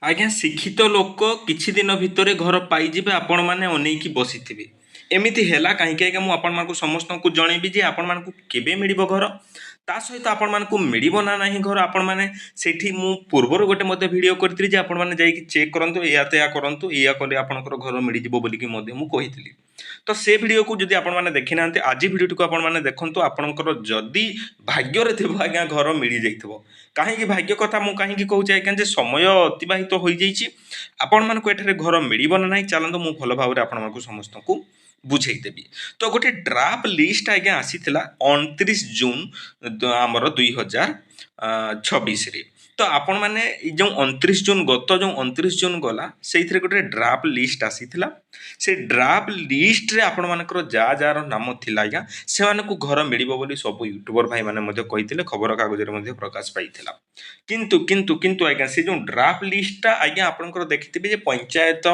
आज्ञा शिक्षित लोक किछि दिन भितर घर पाइबे आपण मैंने अनेक बसी एमती है कहीं आज्ञा मुझे समस्त को जनइबी जे आपण मानक केबे मिल घर ता सहित आपण मानक मिल ना ना घर आपण मैंने से पूर्वर गोटे मत भिड करी आपण मैंने जाइए चेक करूँ या तो या करूँ या कले आपंकर घर मिल बोलिकी मुझे तो से भिड को जब आपने देखी ना आज भिडी को आपने देखूँ आपंकर जदि भाग्य थी आज्ञा घर मिल जाइए कहीं भाग्य कथा मुझे कहीं कहे आज्ञा समय अतिबाहित हो जाइए आपण मानक एठारे घर मिल ना ना चलते मुझे भल भाव आप समस्त को बुझेदेवी तो गोटे ड्राफ्ट लिस्ट आज्ञा आसी 29 जून आमर 2026 तो आपण मैंने जो 29 जून गत जो 29 जून गला से गोटे ड्राफ्ट लिस्ट आसी से ड्राफ्ट लिस्ट रे आपण मानकर जा जार नाम थिला आज्ञा से घर मिलिबो बोली सब यूट्यूबर भाई माने कही खबर कागज रे प्रकाश पाइथिला किंतु किंतु किंतु आज्ञा से जो ड्राफ्ट लिस्टटा आज्ञा आपनकर देखिथिबे जे पंचायत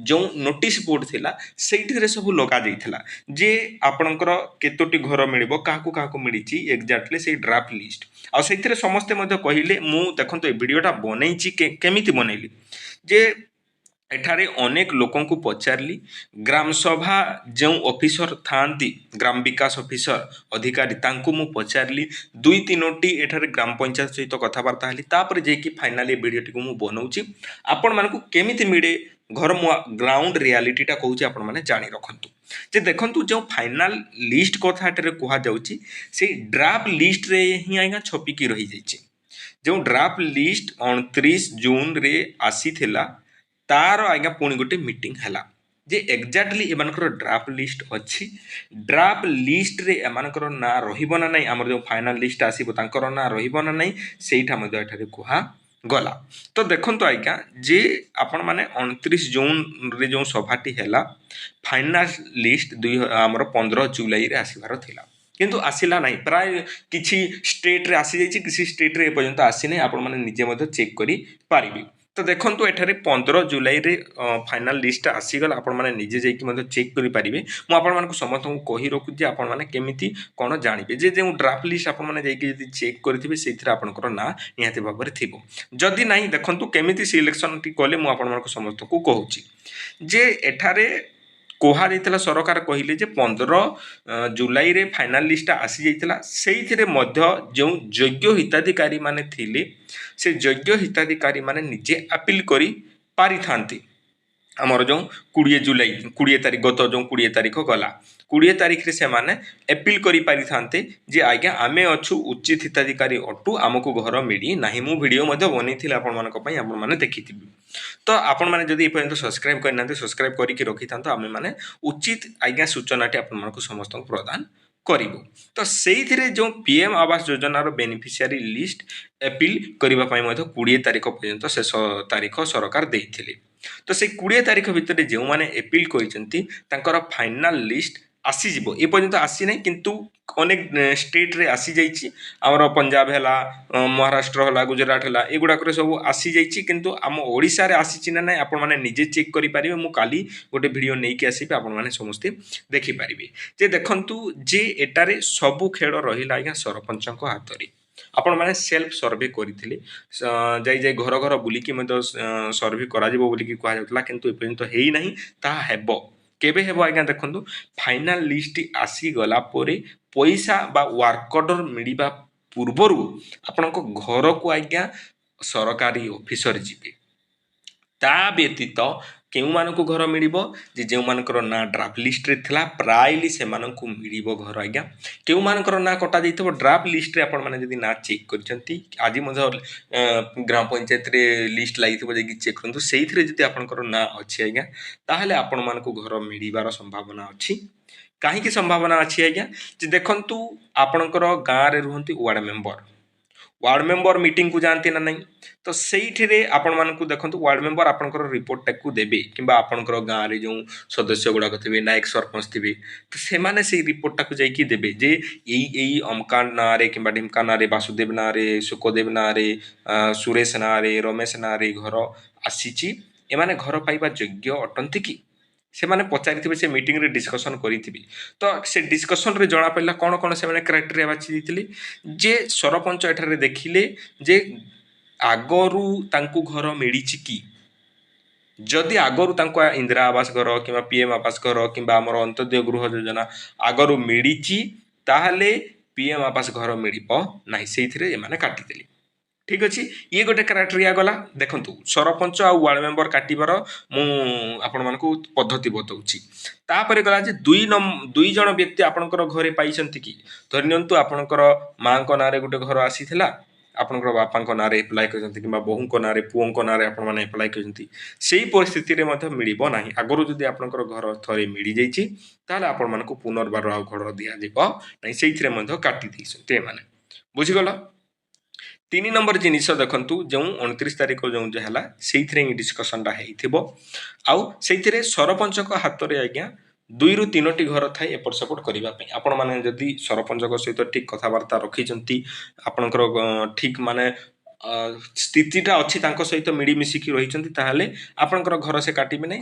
जो नोटिस बोर्ड थिला सेइथिरे सब लगा जाइथिला जे आपनकर केतोटी घर मिलिबो काहाकू काहाकू मिलिची एक्जाक्टली से ड्राफ्ट लिस्ट आ सेइथिरे समस्ते मध्य कहिले मु देखंतो ए वीडियोटा बनैची केमिति बनैली जे एठारे अनेक लोकों को पचारली ग्राम सभा जो ऑफिसर थांती ग्राम विकास ऑफिसर अधिकारी तांको मु पचारली दुई तीनोटी एठारे ग्राम पंचायत सहित कथबार्ता हली तापर जेकी फाइनली वीडियोटी को मु बनौची आपण मानकु केमिति मिडे घर मु ग्राउंड रियलिटीटा कहूची आपण माने जानि रखंतु जे देखंतु जो फाइनल लिस्ट कथा एठारे कुहा जाउची से ड्राफ्ट लिस्ट रे ही आइगा छपी की रही जाइची जो ड्राफ्ट लिस्ट 29 जून रे आसी थिला तार आज्ञा पुणी गोटे मीटिंग है जे एक्जाक्टली एमानकर ड्राफ्ट लिस्ट अच्छी ड्राफ्ट लिस्ट रे एमानकर ना रहिबो ना नहीं आमर जो फाइनल लिस्ट आसीबो तांकर ना रहिबो ना नहीं सेइठा मध्य एठारे कुहा गला तो देखंतो आज्ञा जे आपण माने 29 जून रे जो सभाटी हैला फाइनल लिस्ट आमर 15 जुलाई रे आसीबार थिला किंतु आसिला नहीं प्राय किछि स्टेट रे आसी जाइछि किछि स्टेट रे पर्यंत आसी नहीं आपण माने निजे मध्य चेक करी पारिबे तो देखो एठारे 15 जुलाई रे फाइनल लिस्ट आसीगला आपण माने निजे जाइकी मध्य चेक करि पारिबे मु आपण मानक समस्त को कहि रखु जे आपण माने केमिति कोन जानिबे जे जे ड्राफ्ट लिस्ट आपण माने जाइकी यदि चेक करथिबे सेथिरा आपनकर ना निहाती भाबरे थिबो जदि नाही देखंतु केमिति सिलेक्शन टी कले मु आपण मानक समस्त को कहूची जे एठारे कोहा जाइतला सरकार कहिले जे 15 जुलाई रे फाइनल लिस्ट आसी जाइतला सेइथिरे मध्य जो योग्य हिताधिकारी माने थिले से योग्य हिताधिकारी माने निजे अपील करी पारि थांती आमर जो 20 जुलाई 20 तारीख गत जो 20 तारीख गला 20 तारीख रे से माने अपील करी पारि थांते जे आज्ञा आमे अछु उचित हिताधिकारी अटू आमको घर मिली नाही मु वीडियो मध्ये बनेथिला आपण मानक पई आपण माने देखिथिबि तो आपण माने जदि ए पर्यंत सब्सक्राइब करनाते सब्सक्राइब करी कि रखि थांतो आमे माने उचित आज्ञा सूचनाटी आपण मानक समस्त को प्रदान करिबो तो सेइथिरे जो पीएम आवास योजना रो बेनिफिशियरी लिस्ट अपील करिबा पई मध्ये 20 तारीख पर्यंत शेष तारीख सरकार देइथिले तो से 20 तारीख भितर जो मैंने एपिल कर फाइनाल लिस्ट आसीज ए पर्यंत आसी ना किंतु अनेक स्टेट रे आसी जाइए आमर पंजाब है महाराष्ट्र है गुजरात है एगुड़ाक सब आसी जाइए किंतु आम ओडिशा रे आसी ना ना आपण मैंने निजे चेक करेंगे मु काली गोटे वीडियो नहीं कि आसबि आपण मैंने समस्ते देखिपारे जे देखंतु जे एटारे सबु खेल रहिला आज्ञा सरपंच हाथ रे आपण माने सेल्फ सर्वे करथिले जाई जाई घर घर बुलिकी मते सर्वे करा जिवो बुलिकी कहया जातला किंतु एपर्यंत हेई नाही ता हेबो केबे हेबो आज्ञा देखंतु फाइनल लिस्ट आसी गला परे पैसा बा वर्क ऑर्डर मिलिबा पूर्वरु आपनको घर को आज्ञा सरकारी ऑफिसर जिबे ता व्यतीत केउ मानको घर मिलिबो जे जेउ मानकर ना ड्राफ्ट लिस्ट रे थिला प्रायली से मानको मिलिबो घर आज्ञा केउ मानकर ना कटा जाइतबो ड्राफ्ट लिस्ट रे आपण माने जदी ना चेक करचंती आज मझ ग्राम पंचायत रे लिस्ट लागितबो जे चेक करंतु सेइथिरे जदी आपनकर ना अछि आज्ञा ताहले आपण मानको घर मिलिबार संभावना अछि काहे की संभावना अछि आज्ञा जे देखंतु आपनकर गां रे रहंती वार्ड मेंबर मीटिंग को जानते ना नहीं तो से आपण मानक देखो वार्ड मेंबर आपंकर रिपोर्ट टाक देवे कि आपंकर गाँव में जो सदस्य गुड़ाक थे नायक सरपंच थे तो से रिपोर्ट टाक देवे जे यही अमका ना कि ढिमका ना वासुदेव ना सुखदेव ना सुरेश ना रमेश ना घर आसी एमाने घर पाइबा योग्य अटंती कि से माने पचारि से मीटिंग रे डिस्कशन करी तो से डिस्कशन रे जना पड़ला कौन कौन से क्राइटेरिया बाछि देथिले जे सरपंच एठारे देखिले जे आगरू तांकु घर मिलिछि कि जदि आगरू तांको इंदिरा आवास घर कि पीएम आवास घर कि आमर अंत्योदय गृह योजना आगरू मिली ताहले पीएम आवास घर मिल ना से काटिदेली। ठीक अच्छे ये गोटे क्राइटेरिया गला देखूँ सरपंच आ वार्ड मेंबर काटबार मुझे पद्धति बताऊँगी। तापर गला जे दुई जन व्यक्ति आपणकर घरे पाई कि धरनियंतु आपणकर माँ ना गोटे घर आसी आपणकर बापा ना एप्लाय कर बोहू ना पुओं ना आपने एप्लाय कर परिस्थिति मिल ना आगुरी जदि आपणकर घर थे मिल जाए आपण मानक पुनर्बार आ घर दिज्व ना से काटी मैंने बुझीगल। 3 नंबर जिनिस देखंतु जो 29 तारिख जो है से डिस्कसनटा हो सरपंच हाथ में आज्ञा 2 ରୁ 3ଟି घर थाए एपट सेपट करने आपण मैंने जदि सरपंच सहित ठीक कथबार्ता रखी आपणकर ठीक माने स्थितिटा अच्छी सहित मिलमिशिकी रही आपणकर घर से काटबे ना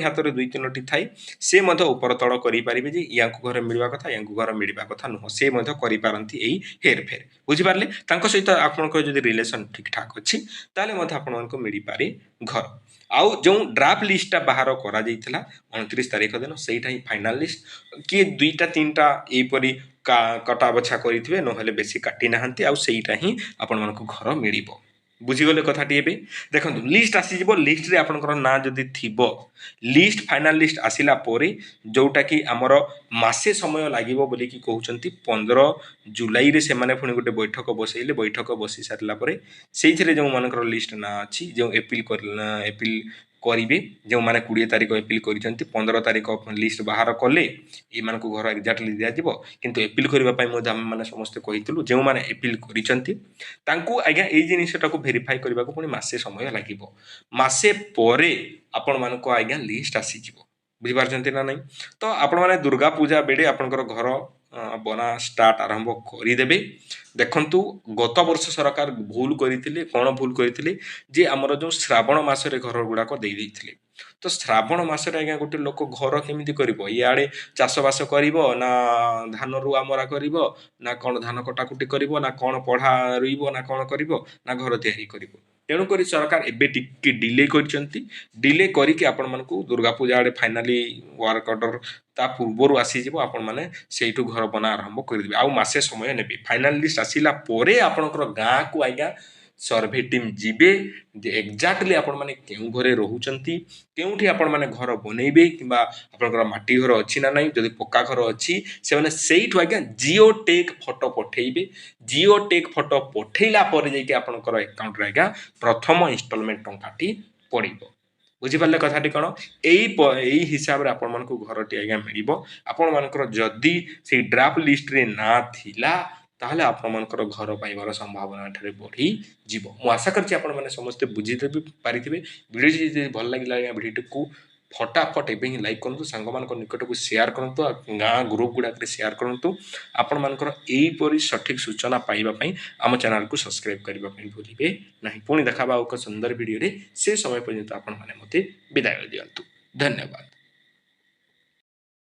हाथ में 2-3ଟି थाए से उपर तल करेंगे जे या घर मिलवा कथा या घर मिलवा कथा नुह से करपारती हेरफेर बुझिपारे सहित आपंकर जब रिलेसन ठीक ठाक अच्छी ताल मिल पारे घर। आउ जो ड्राफ्ट लिस्टा बाहर करा 29 तारिख दिन से फाइनाल लिस्ट किए 2टा 3टा यहपरी कटा बछा करेंगे ना बेसी काटी ना आईटा ही आपण मानक घर मिल बुझीगले कथाटी ए देखो लिस्ट आसीज लिस्ट रे आपनकर ना जदि थिबो लिस्ट फाइनाल लिस्ट आसिला पोरे जोटा कि आमर मासे समय लागिबो बोली कि कहउचंती 15 जुलाई रे से माने पुनी गोटे बैठक बसैले बैठक बसी सारला पोरे सेइथिरे जो मानकर लिस्ट ना अछि जो एपिल करेंगे जो मैंने 20 तारिख एपिल कर 15 तारिख लिस्ट बाहर कले ये घर एक्जाक्टली दिज्व किंतु एपिल करने मैंने समस्ते कही जो मैंने एपिल कर आज्ञा ये जिनटा को भेरीफाई करने को पुणी मसे समय लगे मसे पर आपण मानक आज्ञा लिस्ट आसीज बुझीपार ना नहीं। तो आपण मैंने दुर्गा पूजा बेड़े आपंकर घर बना स्टार्ट आरंभ करदेवे। देखंतु गत वर्ष सरकार भूल करते कौन भूल करते जे आमर जो श्रावण मसरे घर गुड़ाक दे देते तो श्रावण मसरे आज्ञा गोटे लोक घर केमी कर इे चाषबास कर ना धान रुआ मरा कर ना कौन धान कटाकुटी कर ना कौन पढ़ा रुइब ना कौन कर ना घर तैयारी कर तेणुक सरकार एवं टिके डिले डिले करके आपण मानक दुर्गा पूजा आड़े फाइनाली वर्क ऑर्डर ता पूर्वर आसीज आपण मैंने से घर बना आरंभ करदे आउ मसे समय ने फाइनाल लिस्ट आसला आपणकर गाँ को आज्ञा सर्वे टीम जीवे एक्जाक्टली आपण मैंने क्यों घरे रोचंती केउठी आपण मैंने घर बनइबे किंबा आपणकर माटी घर अच्छी ना नहीं जदि पक्का घर अच्छी से मैंने सेइठु आज्ञा जियो टेक फोटो पठेइबे जियो टेक फोटो पठेइला पर जाइके आपणकर अकाउंट रे आज्ञा प्रथम इंस्टॉलमेंट टंकाटी पड़िबो बुझीपारे कथाटी कौन यही हिसाब से आपण मानक घरटी आज्ञा मिल आपण मानकर जदि से ड्राफ्ट लिस्ट रे ना थिला ताहले आपण मानकर घर पाइबार संभावना एठारे बढ़ी जीवो मु आशा करछि आपण माने समस्त बुझीते पारिथिबे वीडियो जदि भल लागिला आज्ञा वीडियो को फटाफट एबे ही लाइक करंतु सांग मान निकट को शेयर करंतु गाँ ग्रुप गुड़ा शेयर करंतु आपण मानकर एहीपरि सठिक सूचना पाइबा पई आम चैनल को सब्सक्राइब करबा पई भूलिबे नाही पुणी देखाबा एक सुंदर वीडियो रे से समय पर्यंत आपण माने मते विदाय दियंतु धन्यवाद।